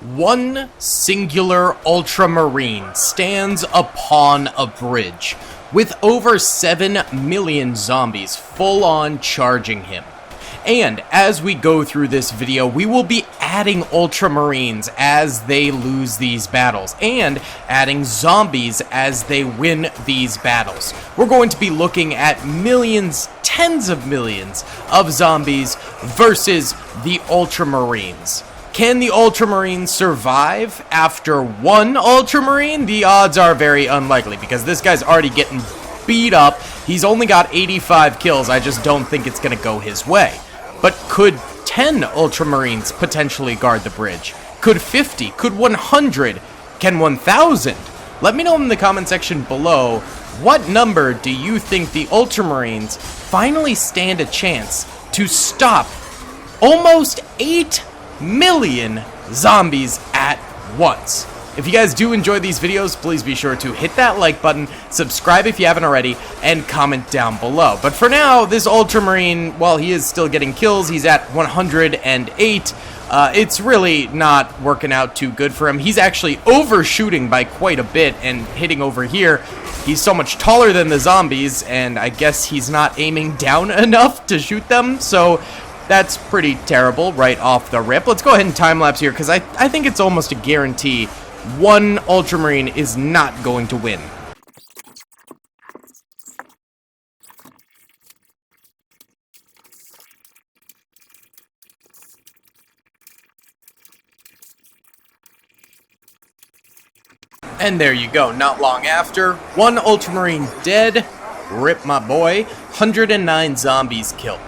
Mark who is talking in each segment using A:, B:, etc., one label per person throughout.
A: One singular Ultramarine stands upon a bridge, with over 7 million zombies full-on charging him. And as we go through this video, we will be adding Ultramarines as they lose these battles, and adding zombies as they win these battles. We're going to be looking at millions, tens of millions of zombies versus the Ultramarines. Can the Ultramarine survive after one Ultramarine? The odds are very unlikely because this guy's already getting beat up. He's only got 85 kills. I just don't think it's going to go his way. But could 10 Ultramarines potentially guard the bridge? Could 50? Could 100? Can 1,000? Let me know in the comment section below, what number do you think the Ultramarines finally stand a chance to stop almost 8 million zombies at once? If you guys do enjoy these videos, please be sure to hit that like button, subscribe if you haven't already, and comment down below. But for now, this Ultramarine, while he is still getting kills, he's at 108. It's really not working out too good for him. He's actually overshooting by quite a bit and hitting over here. He's so much taller than the zombies, and I guess he's not aiming down enough to shoot them, so that's pretty terrible right off the rip. Let's go ahead and time-lapse here, because I think it's almost a guarantee one Ultramarine is not going to win. And there you go, not long after, one Ultramarine dead, rip my boy, 109 zombies killed.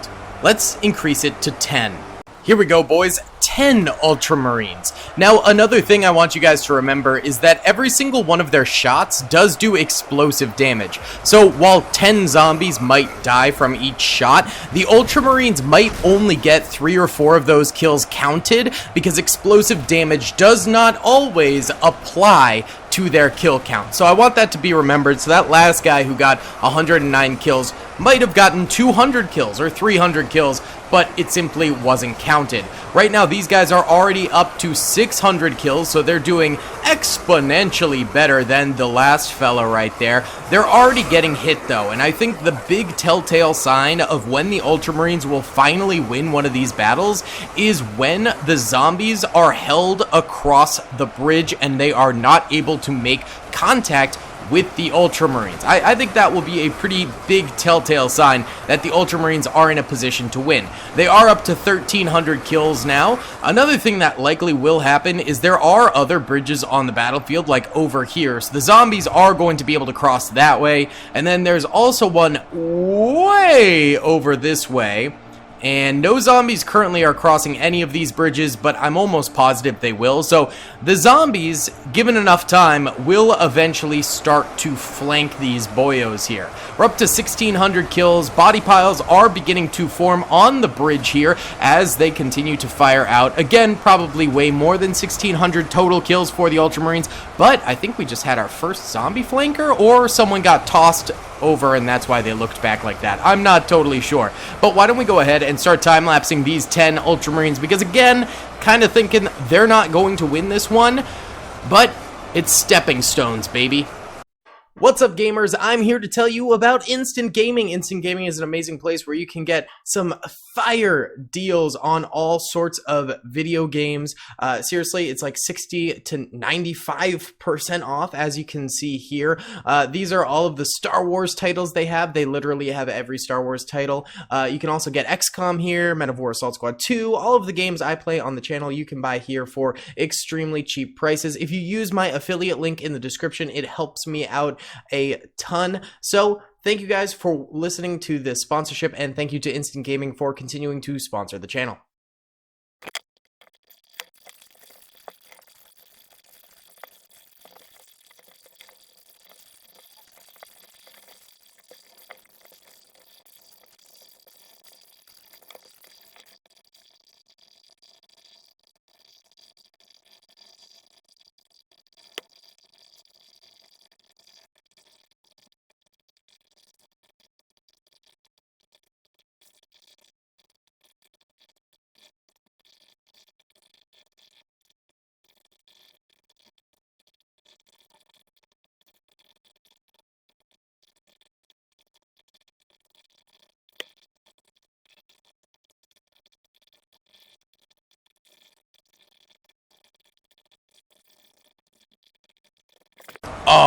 A: Let's increase it to 10. Here we go, boys. 10 Ultramarines. Now, another thing I want you guys to remember is that every single one of their shots does do explosive damage. So, while 10 zombies might die from each shot, the Ultramarines might only get 3 or 4 of those kills counted because explosive damage does not always apply to their kill count. So I want that to be remembered. So that last guy who got 109 kills might have gotten 200 kills or 300 kills, but it simply wasn't counted. Right now, these guys are already up to 600 kills, so they're doing exponentially better than the last fella right there. They're already getting hit, though, and I think the big telltale sign of when the Ultramarines will finally win one of these battles is when the zombies are held across the bridge and they are not able to make contact with the Ultramarines. I think that will be a pretty big telltale sign that the Ultramarines are in a position to win. They are up to 1,300 kills now. Another thing that likely will happen is there are other bridges on the battlefield, like over here, so the zombies are going to be able to cross that way, and then there's also one way over this way. And no zombies currently are crossing any of these bridges, but I'm almost positive they will. So the zombies, given enough time, will eventually start to flank these boyos here. We're up to 1,600 kills. Body piles are beginning to form on the bridge here as they continue to fire out. Again, probably way more than 1,600 total kills for the Ultramarines, but I think we just had our first zombie flanker, or someone got tossed over and that's why they looked back like that. I'm not totally sure. But why don't we go ahead and start time-lapsing these 10 Ultramarines, because again, kind of thinking they're not going to win this one, but it's stepping stones, baby. What's up, gamers? I'm here to tell you about Instant Gaming. Instant Gaming is an amazing place where you can get some fire deals on all sorts of video games. Seriously, it's like 60 to 95% off, as you can see here. These are all of the Star Wars titles they have. They literally have every Star Wars title. You can also get XCOM here, Men of War Assault Squad 2. All of the games I play on the channel you can buy here for extremely cheap prices. If you use my affiliate link in the description, it helps me out a ton. So thank you guys for listening to this sponsorship, and thank you to Instant Gaming for continuing to sponsor the channel.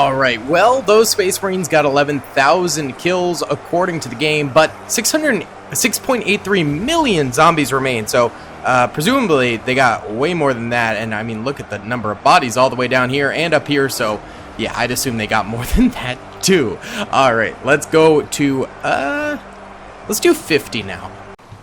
A: Alright, well, those Space Marines got 11,000 kills according to the game, but 6.83 million zombies remain, so presumably they got way more than that, and I mean, look at the number of bodies all the way down here and up here, so yeah, I'd assume they got more than that too. Alright, let's go to, let's do 50 now.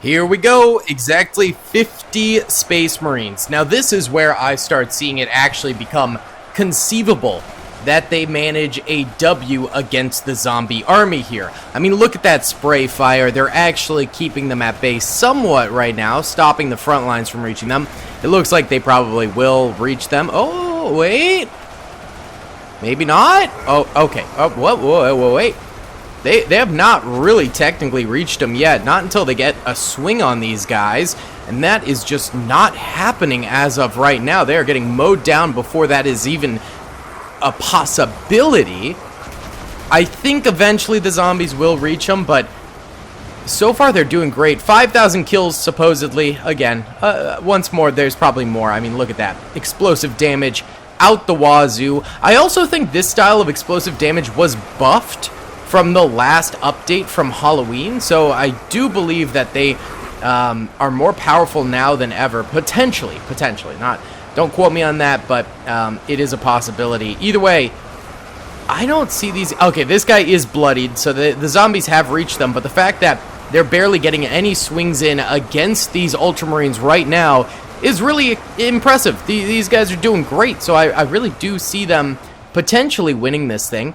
A: Here we go, exactly 50 Space Marines. Now this is where I start seeing it actually become conceivable that they manage a W against the zombie army here. I mean, look at that spray fire. They're actually keeping them at bay somewhat right now, stopping the front lines from reaching them. It looks like they probably will reach them. Oh, wait. Maybe not? Oh, okay. Oh, whoa, wait. They have not really technically reached them yet, not until they get a swing on these guys, and that is just not happening as of right now. They are getting mowed down before that is even a possibility. I think eventually the zombies will reach them, but so far they're doing great. 5,000 kills supposedly. Again, once more, there's probably more. I mean, look at that. Explosive damage out the wazoo. I also think this style of explosive damage was buffed from the last update from Halloween, so I do believe that they are more powerful now than ever. Potentially. Not. Don't quote me on that, but it is a possibility. Either way, I don't see these... Okay, this guy is bloodied, so the zombies have reached them, but the fact that they're barely getting any swings in against these Ultramarines right now is really impressive. These guys are doing great, so I really do see them potentially winning this thing.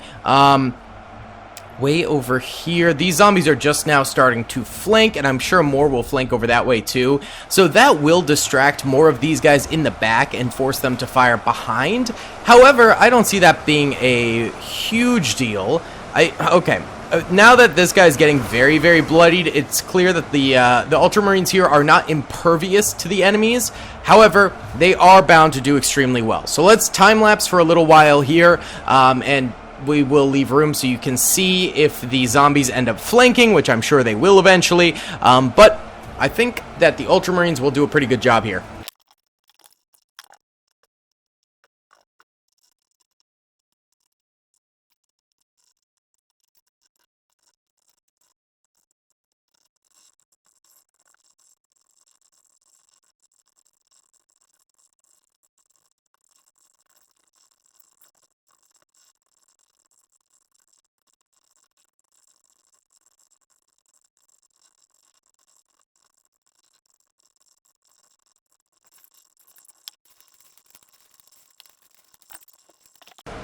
A: Way over here, these zombies are just now starting to flank, and I'm sure more will flank over that way too, so that will distract more of these guys in the back and force them to fire behind. However, I don't see that being a huge deal. Okay, now that this guy's getting very, very bloodied, it's clear that the Ultramarines here are not impervious to the enemies. However, they are bound to do extremely well. So let's time-lapse for a little while here, and we will leave room so you can see if the zombies end up flanking, which I'm sure they will eventually, but I think that the Ultramarines will do a pretty good job here.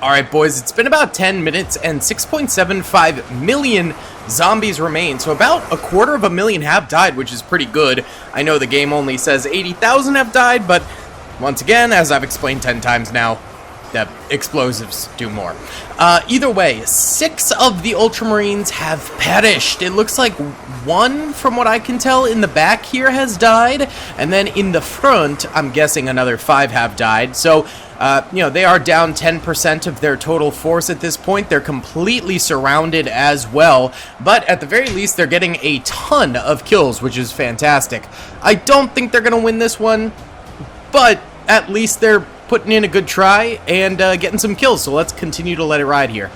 A: Alright boys, it's been about 10 minutes and 6.75 million zombies remain, so about 250,000 have died, which is pretty good. I know the game only says 80,000 have died, but once again, as I've explained 10 times now, the explosives do more. Either way, 6 of the Ultramarines have perished. It looks like 1, from what I can tell, in the back here has died, and then in the front, I'm guessing another 5 have died. So, you know, they are down 10% of their total force at this point. They're completely surrounded as well, but at the very least, they're getting a ton of kills, which is fantastic. I don't think they're going to win this one, but at least they're putting in a good try and getting some kills, so let's continue to let it ride here.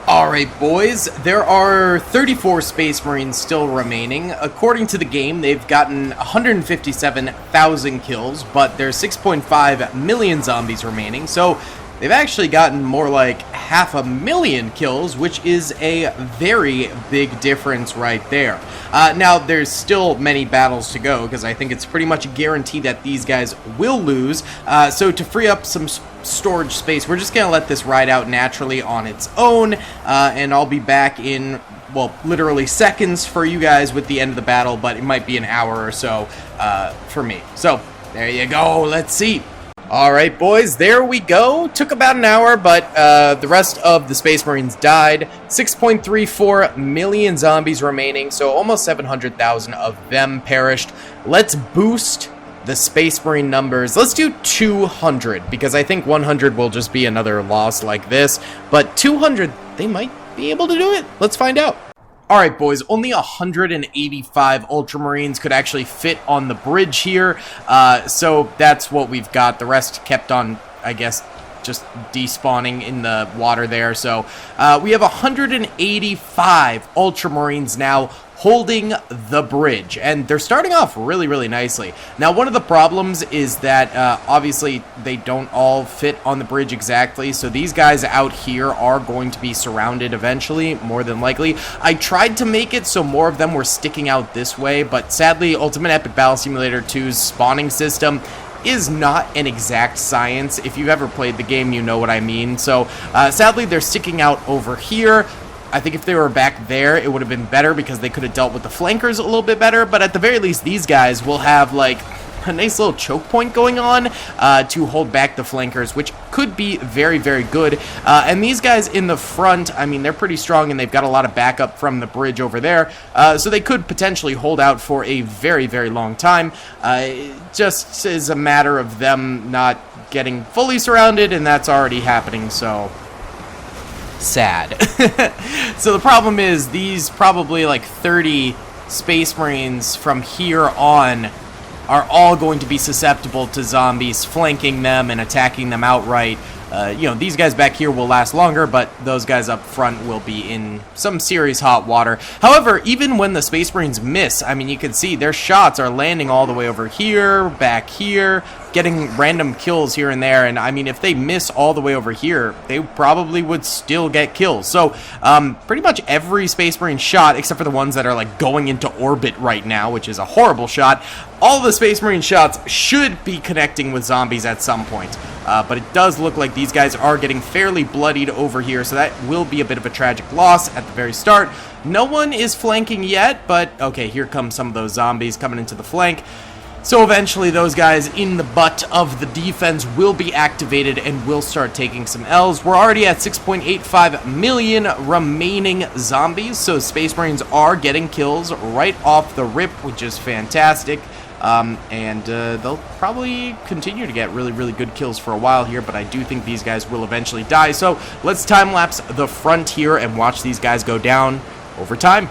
A: Alright boys, there are 34 Space Marines still remaining. According to the game, they've gotten 157,000 kills, but there's 6.5 million zombies remaining, so they've actually gotten more like 500,000 kills, which is a very big difference right there. Now, there's still many battles to go, because I think it's pretty much a guarantee that these guys will lose. So to free up some storage space, we're just going to let this ride out naturally on its own, and I'll be back in, well, literally seconds for you guys with the end of the battle, but it might be an hour or so for me. So, there you go. Let's see. Alright, boys, there we go. Took about an hour, but the rest of the Space Marines died. 6.34 million zombies remaining, so almost 700,000 of them perished. Let's boost the Space Marine numbers. Let's do 200, because I think 100 will just be another loss like this. But 200, they might be able to do it. Let's find out. Alright, boys, only 185 Ultramarines could actually fit on the bridge here, so that's what we've got. The rest kept on, I guess, just despawning in the water there. So we have 185 Ultramarines now holding the bridge, and they're starting off really, really nicely. Now, one of the problems is that obviously they don't all fit on the bridge exactly, so these guys out here are going to be surrounded eventually, more than likely. I tried to make it so more of them were sticking out this way, but sadly, Ultimate Epic Battle Simulator 2's spawning system is not an exact science. If you've ever played the game, you know what I mean. So sadly, they're sticking out over here. I think if they were back there, it would have been better, because they could have dealt with the flankers a little bit better. But at the very least, these guys will have like a nice little choke point going on to hold back the flankers, which could be very, very good. And these guys in the front, I mean, they're pretty strong, and they've got a lot of backup from the bridge over there, so they could potentially hold out for a very, very long time. It just is a matter of them not getting fully surrounded, and that's already happening, so sad. So the problem is, these probably like 30 Space Marines from here on are all going to be susceptible to zombies flanking them and attacking them outright. You know, these guys back here will last longer, but those guys up front will be in some serious hot water. However, even when the Space Marines miss, I mean, you can see their shots are landing all the way over here, back here, getting random kills here and there. And I mean, if they miss all the way over here, they probably would still get kills. So pretty much every Space Marine shot, except for the ones that are like going into orbit right now, which is a horrible shot, all the Space Marine shots should be connecting with zombies at some point. But it does look like these guys are getting fairly bloodied over here, so that will be a bit of a tragic loss at the very start. No one is flanking yet, but okay, here come some of those zombies coming into the flank. So eventually those guys in the butt of the defense will be activated and will start taking some L's. We're already at 6.85 million remaining zombies, so Space Marines are getting kills right off the rip, which is fantastic. And they'll probably continue to get really, really good kills for a while here, but I do think these guys will eventually die. So let's time-lapse the front here and watch these guys go down over time.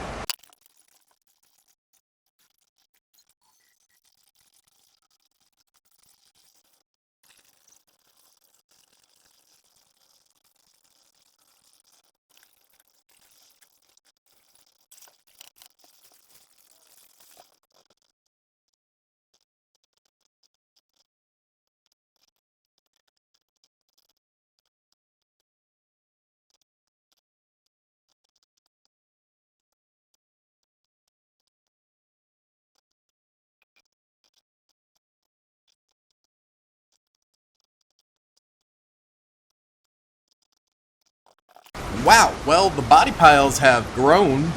A: Wow, well, the body piles have grown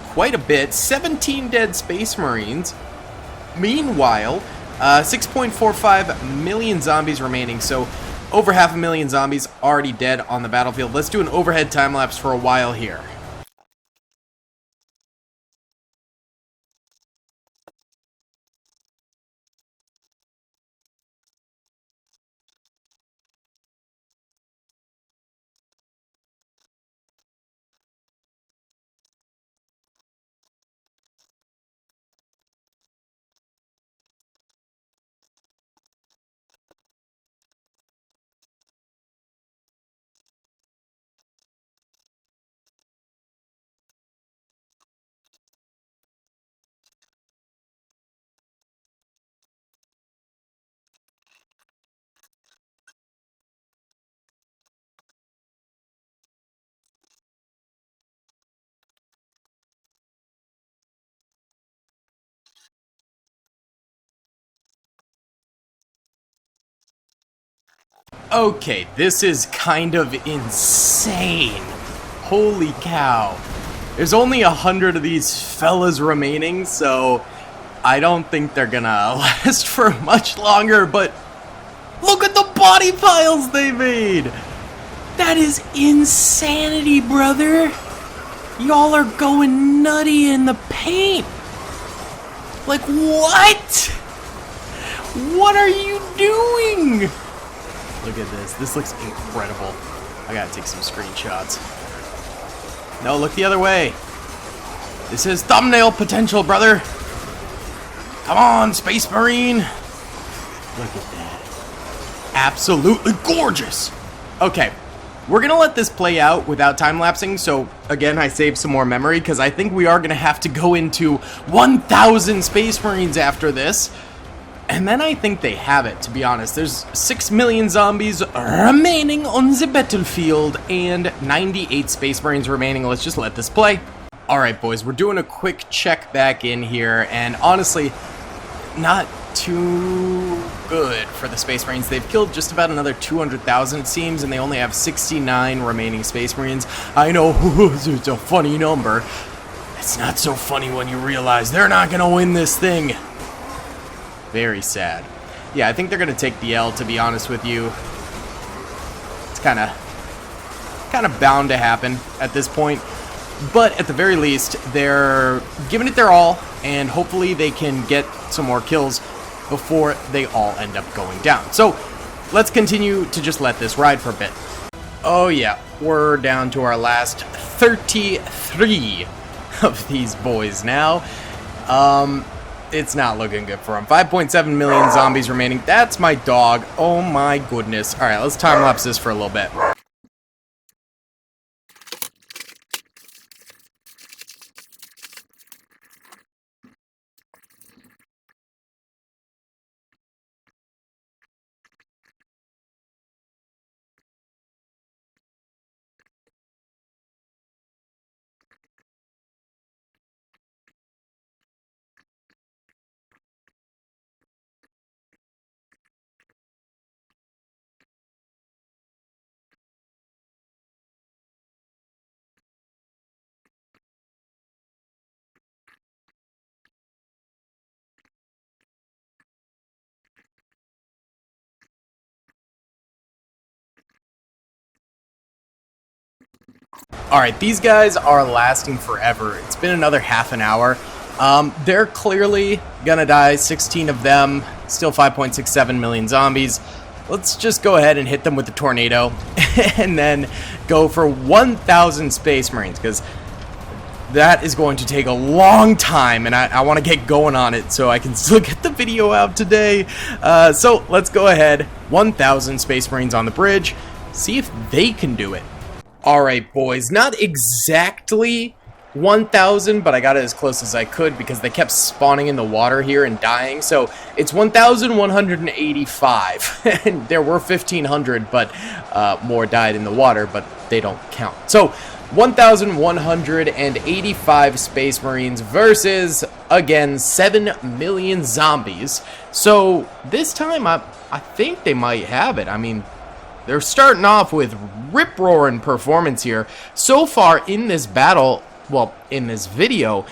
A: quite a bit. 17 dead Space Marines. Meanwhile, 6.45 million zombies remaining, so over 500,000 zombies already dead on the battlefield. Let's do an overhead time-lapse for a while here. Okay, this is kind of insane. Holy cow. There's only 100 of these fellas remaining, so I don't think they're gonna last for much longer, but look at the body piles they made! That is insanity, brother! Y'all are going nutty in the paint! Like, what? What are you doing? Look at this. This looks incredible. I gotta take some screenshots. No, look the other way. This is thumbnail potential, brother. Come on, Space Marine. Look at that. Absolutely gorgeous. Okay, we're gonna let this play out without time-lapsing, so again, I saved some more memory because I think we are gonna have to go into 1,000 Space Marines after this. And then I think they have it, to be honest. There's 6 million zombies remaining on the battlefield and 98 Space Marines remaining. Let's just let this play. Alright, boys, we're doing a quick check back in here, and honestly, not too good for the Space Marines. They've killed just about another 200,000, it seems, and they only have 69 remaining Space Marines. I know, it's a funny number. It's not so funny when you realize they're not gonna win this thing. Very sad. Yeah, I think they're gonna take the L, to be honest with you. It's kind of bound to happen at this point. But at the very least, they're giving it their all, and hopefully they can get some more kills before they all end up going down. So let's continue to just let this ride for a bit. Oh yeah, we're down to our last 33 of these boys now. It's not looking good for him. 5.7 million zombies remaining. That's my dog. Oh my goodness. Alright, let's time-lapse this for a little bit. Alright, these guys are lasting forever. It's been another half an hour. They're clearly gonna die, 16 of them, still 5.67 million zombies. Let's just go ahead and hit them with the tornado, and then go for 1,000 Space Marines, because that is going to take a long time, and I want to get going on it so I can still get the video out today. So let's go ahead, 1,000 Space Marines on the bridge, see if they can do it. Alright, boys, not exactly 1,000, but I got it as close as I could because they kept spawning in the water here and dying. So it's 1,185, and there were 1,500, but more died in the water, but they don't count. So 1,185 Space Marines versus, again, 7 million zombies. So this time, I think they might have it. I mean, they're starting off with rip-roaring performance here. So far in this battle, well, in this video,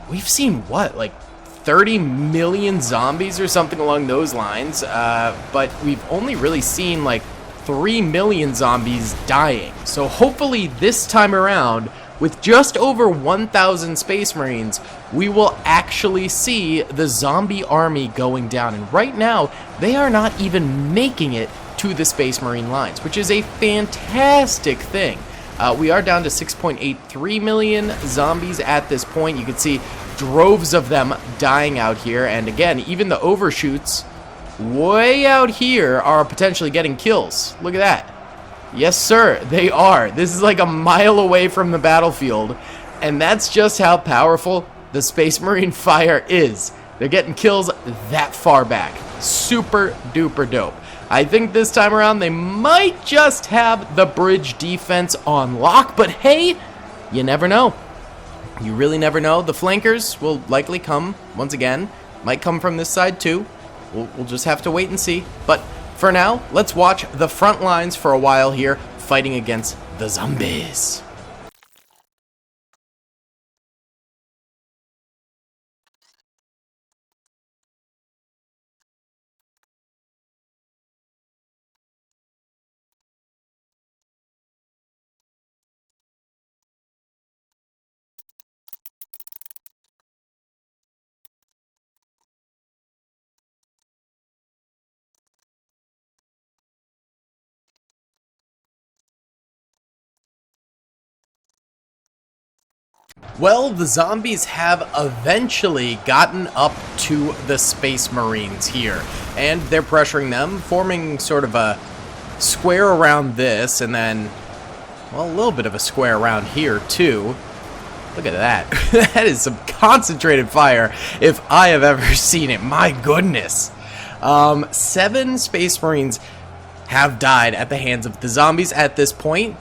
A: we've seen, what, like 30 million zombies or something along those lines, but we've only really seen like 3 million zombies dying. So hopefully this time around, with just over 1,000 Space Marines, we will actually see the zombie army going down. And right now, they are not even making it to the Space Marine lines, which is a fantastic thing. We are down to 6.83 million zombies at this point. You can see droves of them dying out here, and again, even the overshoots way out here are potentially getting kills. Look at that. Yes, sir, they are. This is like a mile away from the battlefield, and that's just how powerful the Space Marine fire is. They're getting kills that far back. Super duper dope. I think this time around they might just have the bridge defense on lock, but hey, you never know. You really never know. The flankers will likely come, once again, might come from this side too. We'll just have to wait and see. But For now, let's watch the front lines for a while here, fighting against the zombies. Well, the zombies have eventually gotten up to the Space Marines here, and they're pressuring them, forming sort of a square around this, and then, well, a little bit of a square around here, too. Look at that. That is some concentrated fire, if I have ever seen it. My goodness. 7 Space Marines have died at the hands of the zombies at this point.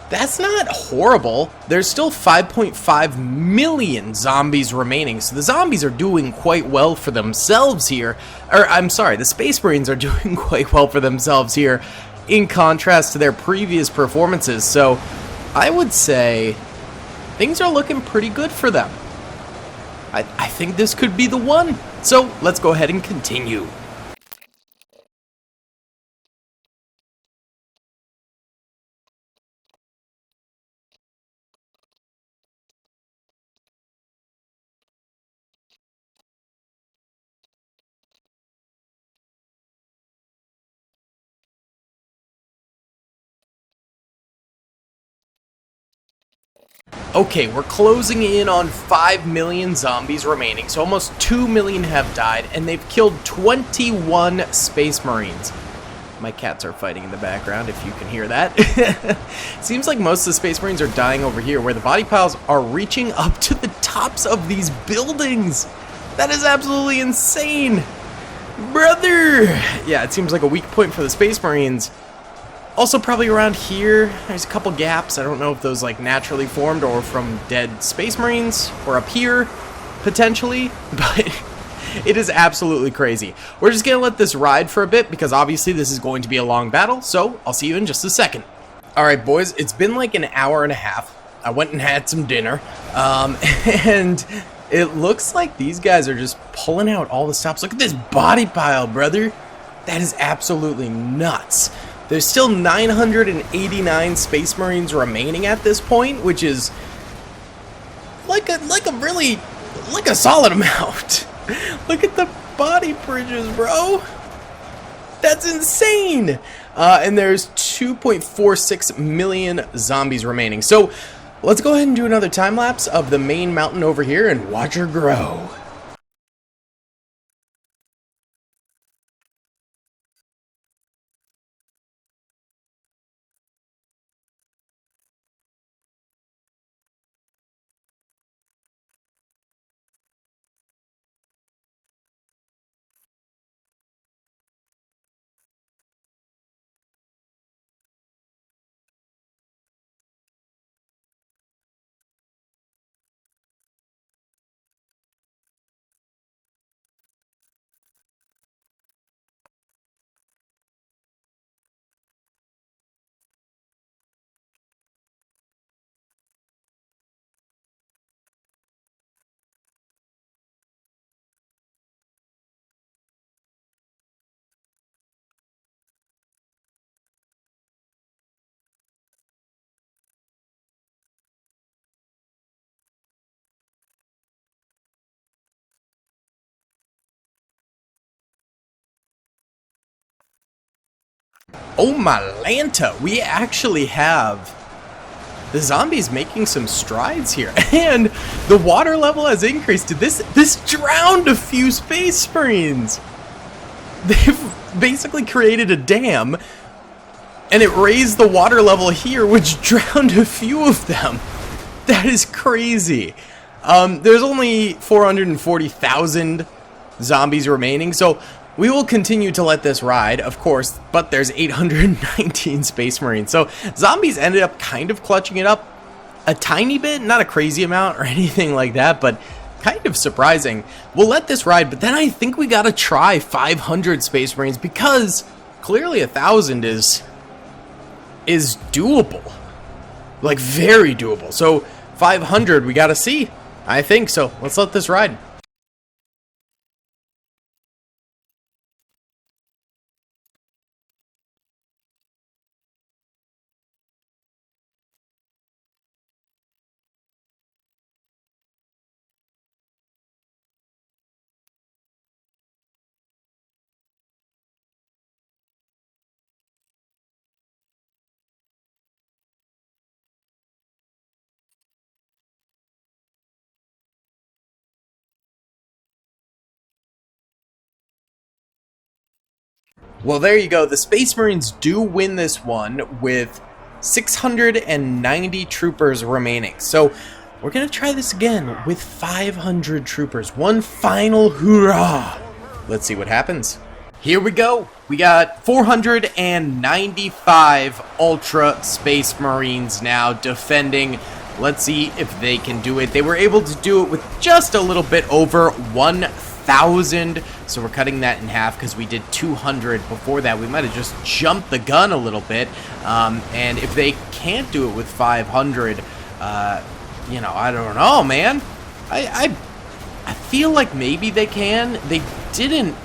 A: That's not horrible. There's still 5.5 million zombies remaining, so the zombies are doing quite well for themselves here. Or, I'm sorry, the Space Marines are doing quite well for themselves here, in contrast to their previous performances. So, I would say things are looking pretty good for them. I think this could be the one. So, let's go ahead and continue. Okay, we're closing in on 5 million zombies remaining, so almost 2 million have died, and they've killed 21 Space Marines. My cats are fighting in the background, if you can hear that. Seems like most of the Space Marines are dying over here, where the body piles are reaching up to the tops of these buildings. That is absolutely insane. Brother! Yeah, it seems like a weak point for the Space Marines. Also, probably around here, there's a couple gaps. I don't know if those like naturally formed or from dead Space Marines, or up here, potentially, but it is absolutely crazy. We're just gonna let this ride for a bit because obviously this is going to be a long battle, so I'll see you in just a second. Alright boys, it's been like an hour and a half. I went and had some dinner, and it looks like these guys are just pulling out all the stops. Look at this body pile, brother. That is absolutely nuts. There's still 989 Space Marines remaining at this point, which is like a solid amount. Look at the body bridges, bro. That's insane. And there's 2.46 million zombies remaining. So let's go ahead and do another time lapse of the main mountain over here and watch her grow. Oh my Lanta, we actually have the zombies making some strides here, and the water level has increased. This drowned a few Space Marines. They've basically created a dam, and it raised the water level here, which drowned a few of them. That is crazy. There's only 440,000 zombies remaining, so we will continue to let this ride, of course, but there's 819 Space Marines. So zombies ended up kind of clutching it up a tiny bit, not a crazy amount or anything like that, but kind of surprising. We'll let this ride, but then I think we gotta try 500 Space Marines because clearly 1,000 is doable. Like, very doable. So 500 we gotta see. I think so. Let's let this ride. Well, there you go. The Space Marines do win this one with 690 troopers remaining. So we're going to try this again with 500 troopers. One final hurrah. Let's see what happens. Here we go. We got 495 Ultra Space Marines now defending. Let's see if they can do it. They were able to do it with just a little bit over 1,000. So we're cutting that in half because we did 200 before that. We might have just jumped the gun a little bit. And if they can't do it with 500, you know, I don't know, man. I feel like maybe they can. They didn't.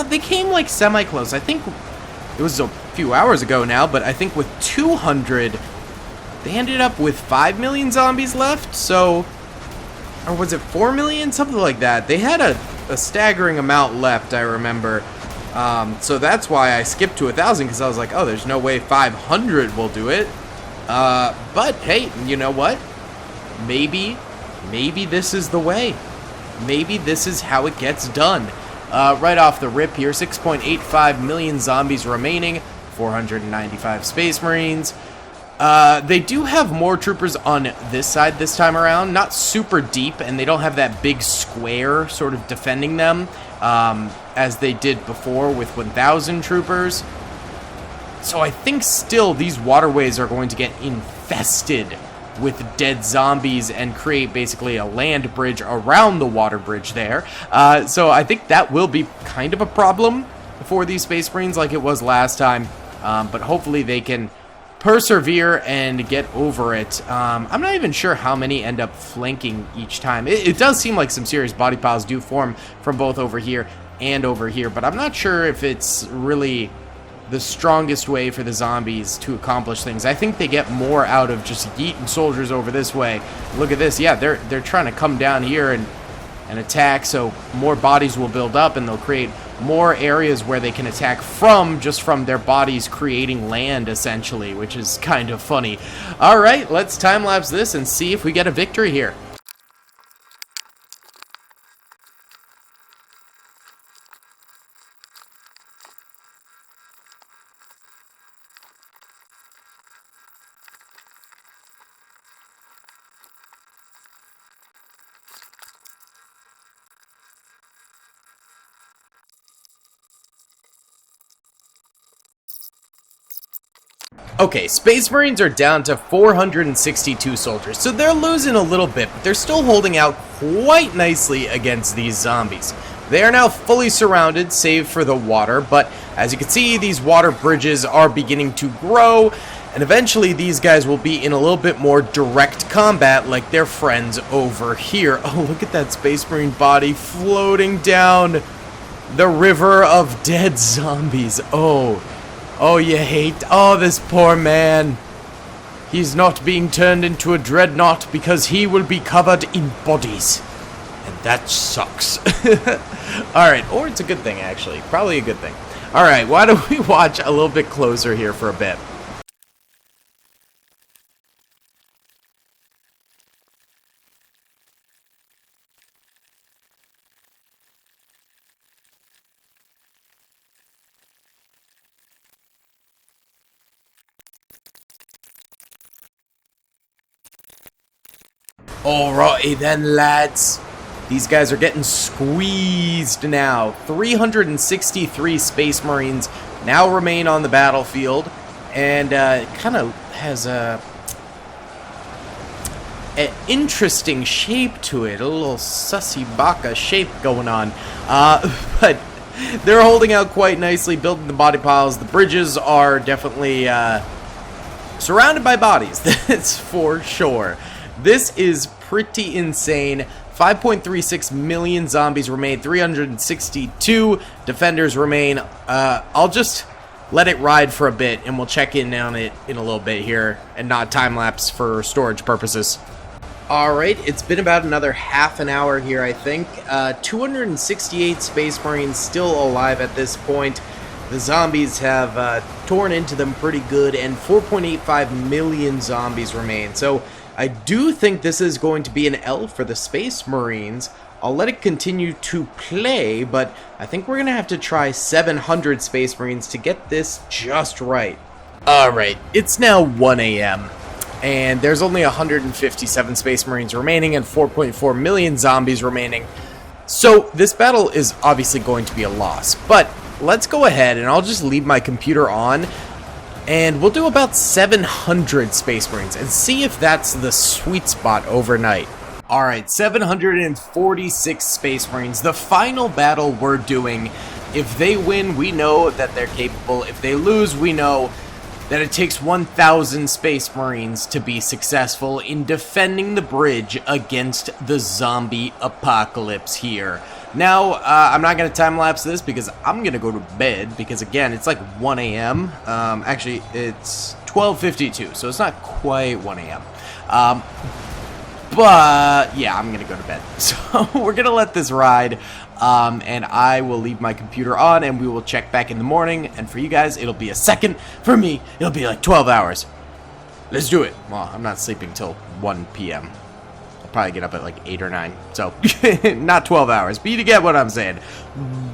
A: They came like semi-close. I think it was a few hours ago now, but I think with 200, they ended up with 5 million zombies left. So, or was it 4 million? Something like that. They had a staggering amount left, I remember. So that's why I skipped to 1,000, because I was like, oh, there's no way 500 will do it. But hey, you know what? Maybe this is the way. Maybe this is how it gets done. Right off the rip here, 6.85 million zombies remaining, 495 Space Marines. They do have more troopers on this side this time around, not super deep, and they don't have that big square sort of defending them, as they did before with 1,000 troopers. So I think still these waterways are going to get infested with dead zombies and create basically a land bridge around the water bridge there. So I think that will be kind of a problem for these Space Marines like it was last time, but hopefully they can persevere and get over it. I'm not even sure how many end up flanking each time. It does seem like some serious body piles do form from both over here and over here, but I'm not sure if it's really the strongest way for the zombies to accomplish things. I think they get more out of just yeeting soldiers over this way. Look at this. Yeah, they're trying to come down here and attack, so more bodies will build up and they'll create more areas where they can attack from, just from their bodies creating land, essentially, which is kind of funny. All right, let's time-lapse this and see if we get a victory here. Okay, Space Marines are down to 462 soldiers, so they're losing a little bit, but they're still holding out quite nicely against these zombies. They are now fully surrounded, save for the water, but as you can see, these water bridges are beginning to grow, and eventually these guys will be in a little bit more direct combat like their friends over here. Oh, look at that Space Marine body floating down the river of dead zombies. Oh, you hate... Oh, this poor man. He's not being turned into a dreadnought because he will be covered in bodies. And that sucks. Alright, or it's a good thing, actually. Probably a good thing. Alright, why don't we watch a little bit closer here for a bit. Alrighty then, lads. These guys are getting squeezed now. 363 Space Marines now remain on the battlefield, and it kind of has an interesting shape to it, a little sussy baka shape going on. But They're holding out quite nicely, building the body piles. The bridges are definitely surrounded by bodies, that's for sure. This is pretty insane. 5.36 million zombies remain, 362 defenders remain. I'll just let it ride for a bit, and we'll check in on it in a little bit here, and not time-lapse for storage purposes. Alright, it's been about another half an hour here, I think. 268 Space Marines still alive at this point. The zombies have torn into them pretty good, and 4.85 million zombies remain. So I do think this is going to be an L for the Space Marines. I'll let it continue to play, but I think we're going to have to try 700 Space Marines to get this just right. Alright, it's now 1 a.m. and there's only 157 Space Marines remaining and 4.4 million zombies remaining. So this battle is obviously going to be a loss, but let's go ahead and I'll just leave my computer on and we'll do about 700 Space Marines and see if that's the sweet spot overnight. Alright, 746 Space Marines, the final battle we're doing. If they win, we know that they're capable. If they lose, we know that it takes 1,000 Space Marines to be successful in defending the bridge against the zombie apocalypse here. Now, I'm not going to time-lapse this because I'm going to go to bed because, again, it's like 1 a.m. Actually, it's 12:52, so it's not quite 1 a.m. But, yeah, I'm going to go to bed. So, we're going to let this ride, and I will leave my computer on, and we will check back in the morning. And for you guys, it'll be a second. For me, it'll be like 12 hours. Let's do it. Well, I'm not sleeping till 1 p.m. I'll probably get up at like 8 or 9. So, not 12 hours, but you get what I'm saying.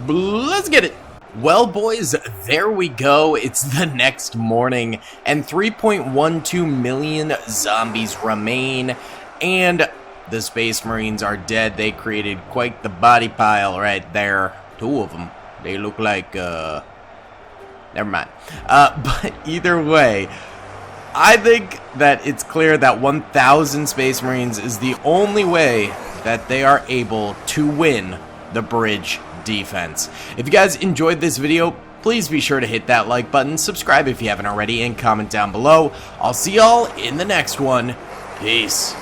A: Let's get it. Well, boys, there we go. It's the next morning, and 3.12 million zombies remain. And the Space Marines are dead. They created quite the body pile right there. 2 of them. They look like, never mind. But either way, I think that it's clear that 1,000 Space Marines is the only way that they are able to win the bridge defense. If you guys enjoyed this video, please be sure to hit that like button, subscribe if you haven't already, and comment down below. I'll see y'all in the next one. Peace.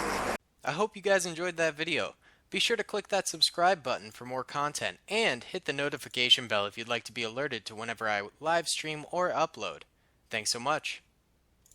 A: I hope you guys enjoyed that video. Be sure to click that subscribe button for more content, and hit the notification bell if you'd like to be alerted to whenever I live stream or upload. Thanks so much.